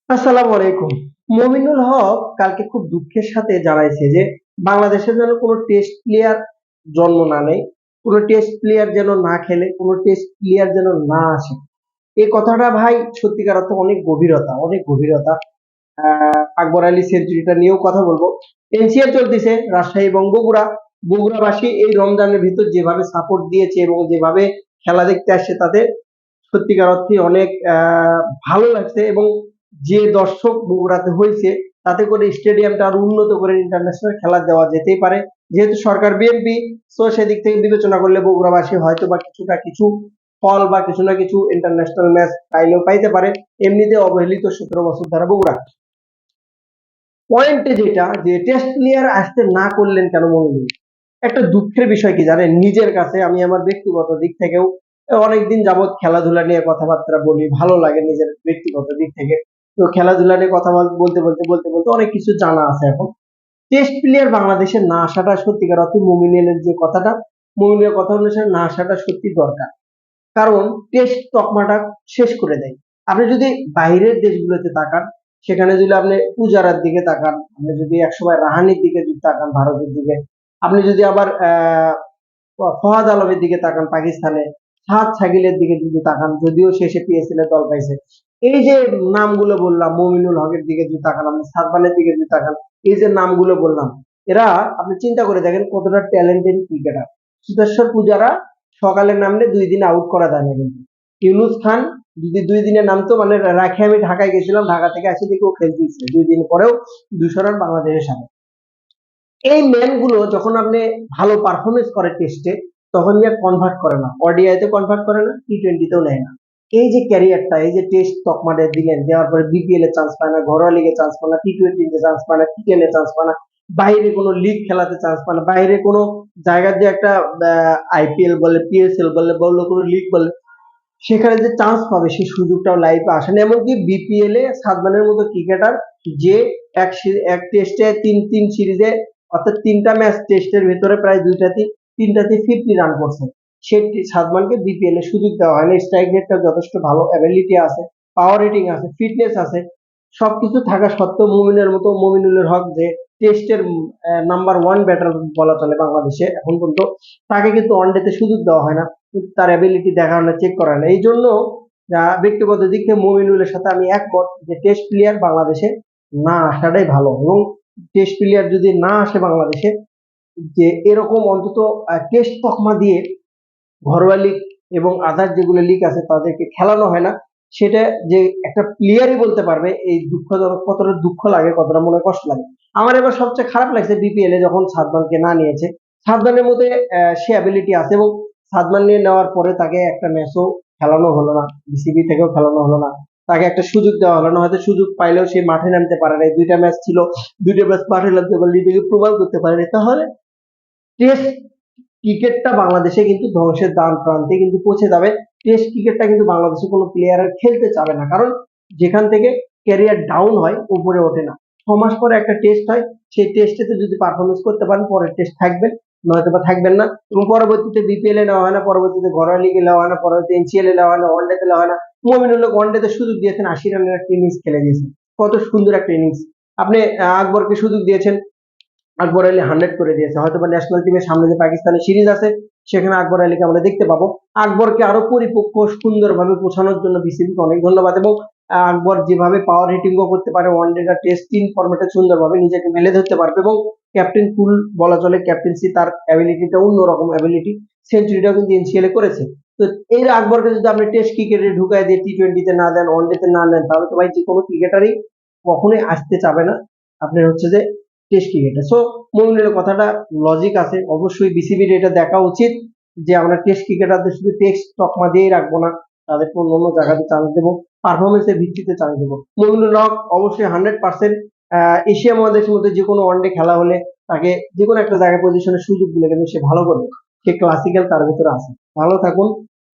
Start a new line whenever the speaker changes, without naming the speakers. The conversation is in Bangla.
আসসালামু আলাইকুম। মমিনুল হক কালকে খুব দুঃখের সাথে জানাইছে যে বাংলাদেশের যেন কোনো টেস্ট প্লেয়ার জন্ম না নেয়, কোনো টেস্ট প্লেয়ার যেন না খেলে, কোনো টেস্ট প্লেয়ার যেন না আসে। এই কথাটা ভাই সত্যিকার অর্থে অনেক গভীরতা, অনেক গভীরতা। আকবর আলী সেঞ্চুরিটা নিয়েও কথা বলবো। এনসিএল চলতেছে রাজশাহী এবং বগুড়া। বগুড়াবাসী এই রমজানের ভিতর যেভাবে সাপোর্ট দিয়েছে এবং যেভাবে খেলা দেখতে আসছে তাতে সত্যিকার অর্থে অনেক ভালো লাগছে এবং যে দর্শক বগুড়াতে হয়েছে তাতে করে স্টেডিয়ামটা আরো উন্নত করে ইন্টারন্যাশনাল খেলা দেওয়া যেতেই পারে। যেহেতু সরকার বিএনপি, সো সেদিক থেকে বিবেচনা করলে বগুড়াবাসী হয়তো বা কিছুটা কিছু ফল বা কিছু না কিছু ইন্টারন্যাশনাল ম্যাচ পাইলেও পাইতে পারে। এমনিতে অবহেলিত 17 বছর ধরে বগুড়া। পয়েন্টে যেটা যে টেস্ট প্লেয়ার আসতে না করলেন কেন মমিনুল, একটা দুঃখের বিষয় কি জানেন, নিজের কাছে আমি আমার ব্যক্তিগত দিক থেকেও অনেকদিন যাবৎ খেলাধুলা নিয়ে কথাবার্তা বলি, ভালো লাগে নিজের ব্যক্তিগত দিক থেকে। তো খেলাধুলা নিয়ে কথা বলতে অনেক কিছু জানা আছে এখন। টেস্ট প্লেয়ার বাংলাদেশে না আসাটা সত্যিকার অর্থে মমিনুলের যে কথাটা, মমিনুলের কথা অনুসারে না আসাটা সত্যি দরকার। কারণ টেস্ট তকমাটা শেষ করে দেয়। আপনি যদি বাইরের দেশগুলোতে তাকান, সেখানে যদি আপনি পূজারার দিকে তাকান, আপনি যদি একসময় রাহানির দিকে যদি তাকান ভারতের দিকে, আপনি যদি আবার ফহাদ আলমের দিকে তাকান পাকিস্তানে, সাদ শাকিলের দিকে যদি তাকান, যদিও শেষে পিএসএল এ দল পাইছে। এই যে নামগুলো বললাম, মমিনুল হকের দিকে যদি তাকান, আপনি সাদমানের দিকে যদি তাকান, এই যে নামগুলো বললাম, এরা আপনি চিন্তা করে দেখেন কতটা ট্যালেন্টেড ক্রিকেটার। সিদ্ধেশ্বর পূজারা সকালে নামলে 2 দিন আউট করা যায় না কিন্তু। ইউনুস খান যদি 2 দিনে নামতো, মানে রাখে, আমি ঢাকায় গেছিলাম, ঢাকা থেকে আসে দেখি ও খেলতেছে, 2 দিন পরেও 200 রান বাংলাদেশের সাথে। এই ম্যান গুলো যখন আপনি ভালো পারফরমেন্স করে টেস্টে, তখন যে কনভার্ট করে না, ওডিআইতে কনভার্ট করে না, টি20তেও নেয় না। এই যে ক্যারিয়ারটা, এই যে টেস্ট তকমাটা দিলেন, দেওয়ার পরে বিপিএল এ চান্স পায় না, ঘরোয়া লিগে চান্স পায় না, টি20তে চান্স পায় না, টি10 এ চান্স পায় না, বাইরে কোনো লিগ খেলাতে চান্স পায় না, বাইরে কোনো জায়গার যে একটা আইপিএল বলে, পিএসএল বলে, বললো কোনো লিগ বলে, সেখানে যে চান্স পাবে সেই সুযোগটাও লাইফে আসে না। এমনকি বিপিএল এ সাদমানের মতো ক্রিকেটার যে এক টেস্টে তিন তিন সিরিজে, অর্থাৎ 3টা ম্যাচ টেস্টের ভেতরে প্রায় তিনটাতে 50 রান করছে, সে সাদমানকে বিপিএল এর সুযোগ দেওয়া হয় না। স্ট্রাইক রেটটা যথেষ্ট ভালো, অ্যাবিলিটি আছে, পাওয়ার রেটিং আছে, ফিটনেস আছে, সবকিছু থাকা সত্ত্বেও মমিনুলের হক যে টেস্টের নাম্বার 1 ব্যাটার বলা চলে বাংলাদেশে এখন পর্যন্ত, তাকে কিন্তু ওয়ানডেতে সুযোগ দেওয়া হয় না, কিন্তু তার অ্যাবিলিটি দেখা হয় না, চেক করা হয় না। এই জন্য ব্যক্তিগত দিক থেকে মমিনুলের সাথে আমি একমত যে টেস্ট প্লেয়ার বাংলাদেশে না আসাটাই ভালো। এবং টেস্ট প্লেয়ার যদি না আসে বাংলাদেশে, যে এরকম অন্তত টেস্ট তকমা দিয়ে ঘরোয়া লিগ এবং আদার যেগুলো লিগ আছে তাদেরকে খেলানো হয় না, সেটা যে একটা প্লেয়ারই বলতে পারবে এই দুঃখজনক, কতটা দুঃখ লাগে, কতটা মনে কষ্ট লাগে। আমার এবার সবচেয়ে খারাপ লাগছে বিপিএল এ যখন সাদমানকে না নিয়েছে। সাদমানের মধ্যে সে অ্যাবিলিটি আছে এবং সাদমান নিয়ে নেওয়ার পরে তাকে একটা ম্যাচও খেলানো হলো না, বিসিবি থেকেও খেলানো হলো না, তাকে একটা সুযোগ দেওয়া হলো না, হয়তো সুযোগ পাইলেও সে মাঠে নামতে পারে নাই। 2টা ম্যাচ ছিল, 2টা ম্যাচ মাঠে নামতে পারে, নিজেকে প্রমাণ করতে পারে নাই। তাহলে টেস্ট ক্রিকেটটা বাংলাদেশে কিন্তু ধ্বংসের দ্বার প্রান্তে কিন্তু পৌঁছে যাবে। টেস্ট ক্রিকেটটা কিন্তু বাংলাদেশে কোনো প্লেয়ার আর খেলতে চাবে না, কারণ যেখান থেকে ক্যারিয়ার ডাউন হয় উপরে ওঠে না। 6 মাস পরে একটা টেস্ট হয়, সেই টেস্টেতে যদি পারফরমেন্স করতে পারেন পরের টেস্ট থাকবেন, নয়তো বা থাকবেন না। এবং পরবর্তীতে বিপিএল এ নেওয়া হয় না, পরবর্তীতে ঘরোয়া লিগে নেওয়া হয় না, পরবর্তীতে এনসিএল এ নেওয়া হয় না, ওয়ানডেতে নেওয়া হয় না। মমিনুল হক ওয়ানডেতে সুযোগ দিয়েছেন, 80 রানের একটা ইনিংস খেলে দিয়েছেন, কত সুন্দর একটা ইনিংস। আপনি আকবরকে সুযোগ দিয়েছেন, আকবর আলী 100 করে দিয়েছে। হয়তো বা ন্যাশনাল টিমের সামনে যে পাকিস্তানের সিরিজ আছে, সেখানে আকবর আলীকে আমরা দেখতে পাবো। আকবরকে আরো পরিপক্ক সুন্দরভাবে পৌঁছানোর জন্য বিসিবিকে অনেক ধন্যবাদ। এবং আকবর যেভাবে পাওয়ার হিটিংও করতে পারে, ওয়ানডে টেস্ট 3 ফরম্যাটে সুন্দরভাবে নিজেকে মেলে ধরতে পারবে এবং ক্যাপ্টেন কুল বলা চলে, ক্যাপ্টেন্সি তার অ্যাবিলিটিটা অন্যরকম অ্যাবিলিটি। সেঞ্চুরিটাও কিন্তু এনসিএল এ করেছে। তো এই আকবরকে যদি আপনি টেস্ট ক্রিকেটে ঢুকাই দিয়ে টি20তে না দেন, ওয়ানডেতে না নেন, তাহলে তো ভাই যে কোনো ক্রিকেটারই কখনোই আসতে চাবে না আপনার হচ্ছে যে টেস্ট ক্রিকেটে। সো মমিনুলের কথাটা লজিক আছে, অবশ্যই বিসিবির এটা দেখা উচিত যে আমরা টেস্ট ক্রিকেটারদের শুধু টেস্ট তকমা দিয়েই রাখবো না, তাদেরকে অন্য অন্য জায়গাতে চান্স দেবো, পারফরমেন্সের ভিত্তিতে চান্স দেবো। মমিনুল হক অবশ্যই 100% এশিয়া মহাদেশের মধ্যে যে কোনো ওয়ানডে খেলা হলে তাকে যে কোনো একটা জায়গায় পজিশনের সুযোগ দিলে কিন্তু সে ভালো করবে, সে ক্লাসিক্যাল তার ভিতরে আছে। ভালো থাকুন।